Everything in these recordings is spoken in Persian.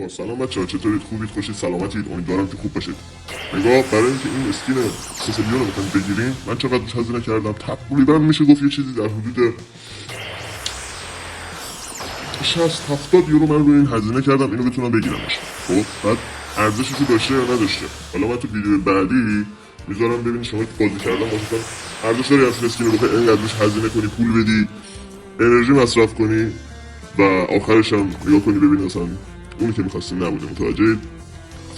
آقا سلام بچه‌ها، چطورید؟ خوبید؟ خوشید؟ سلامتید؟ امیدوارم که خوب باشید. نگاه، برای اینکه این اسکین سسلیو رو بخوایم بگیریم من چقدر روش هزینه کردم. تقریبا میشه گفت یه چیزی در حدود 60-70 یورو من روی این هزینه کردم اینو بتونم بگیرمش. خب بعد ارزشش رو داشته یا نداشته. حالا من تو ویدیو بعدی میذارم ببینید شما که بازی کردن مثلا ارزش داره همچین اسکین رو بخوای اینقدر روش هزینه کنی، پول بدی، انرژی مصرف کنی و آخرش هم نگاه کنی ببینی اصلا اونی که می‌خواستیم نبوده. متوجه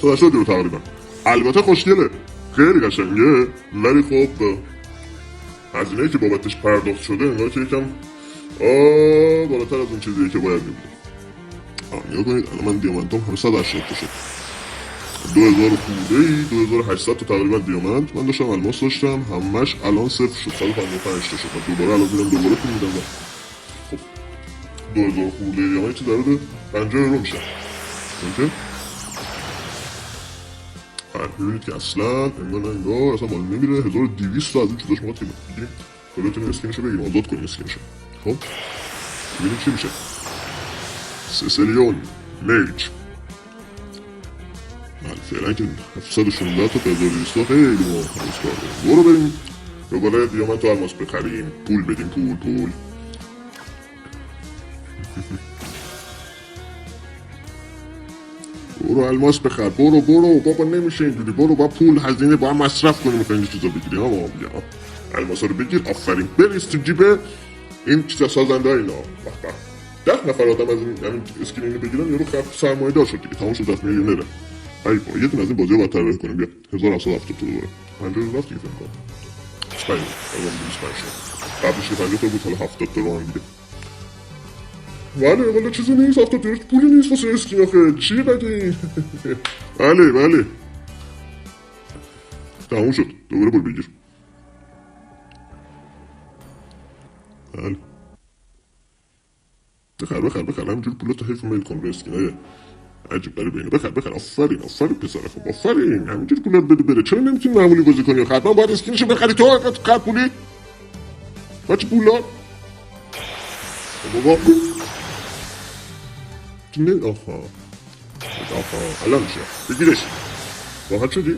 180 یورو تقریبا. البته خوشگله، خیلی قشنگه، ولی خب هزینه‌ای که بابتش پرداخت شده انگار که یکم بالاتر از اون چیزیه که باید میبوده. نگاه کنید الان من دیامانتام 180 تا شد، 2000 خورده ای، 2800 تا تقریبا دیامانت من داشتم، الماس داشتم، همش الان صفر شد، 155 تا شد. من دوباره الان میرم دوباره پول میدم. خب 2000 خورده ای دیامانت در حدود 50 یورو میشه. اوکی، ببینید که اصلا انگار اصلا بالا نمیره. 1200 تا از این چیزاش ما بگیریم تا بتونیم اسکینشو بگیریم، آزاد کنیم اسکینشو. خب ببینیم چی میشه. سسلیون میج فعلا که 716 تا 1200 تا خیلی ما هنوز کار داریم. برو بریم دوباره دیامانت و الماس بخریم، پول بدیم، پول برو الماس بخر، برو بابا نمیشه اینجوری، برو با پول هزینه با هم مصرف کنیم میخوایم این چیزا بگیریم. اما بیا الماس رو بگیر، آفرین، بریز تو جیبه این چیزا سازنده اینا. 10 نفر آدم از این اسکین اینو بگیرن یارو خرد سرمایه دار شد دیگه، تمام شد، دست میلیونره. ای بابا یه دونه از این بازی رو باید طراحی کنیم. بیا 1770 تا دوباره 50 رو رفت دیگه فکر کنم 25 شد، قبلش که 50 تا بود، حالا 70 تا رو هم دیگه. بله چیزی نیست، 70 تا پولی نیست واسه اسکین آخه، چیه بگی؟ بله تموم شد، دوباره برو بگیر. بله بخر همینجور پولاتو حیف میل کن رو اسکینای عجیب برای بینه. بخر آفرین پسر خوب، آفرین، همینجور پولات بده بره. چرا نمیتونی معمولی بازی کنی؟ حتما باید اسکینشو بخری تو قد پولی بچه پولات. بابا نه آها الان میشه بگیرش، راحت شدی.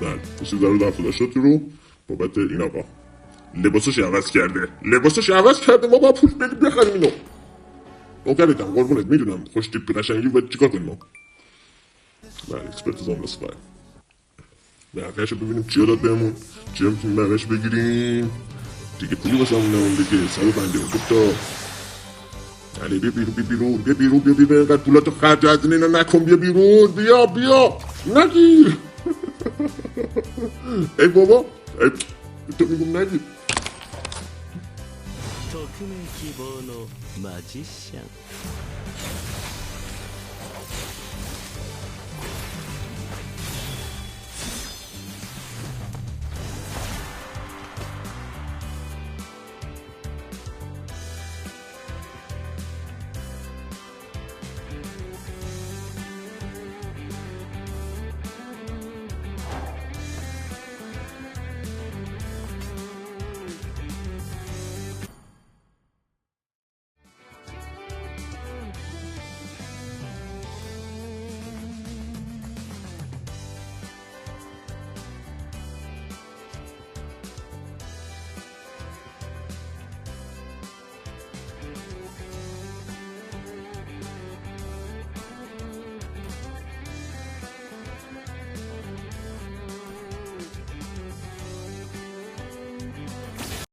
بله 370 رو بابت این آقا لباسش عوض کرده. ما با پول بدیم بخریم اینو. نوکرتم قربونت، میدونم خوش تیپ قشنگی باید چیکار کنیم ما. بله اکسپرت زاملس فایر بقیه‌شو ببینیم چیا داد بهمون، چیا میتونیم بقیه‌ش بگیریم دیگه. پولی واسه همون نمونده که 152 تا. علی بیا بیرون اینقدر پولاتو خرج از اینا نکن، بیا بیرون، بیا نگیر. ای بابا تو میگم نگیر.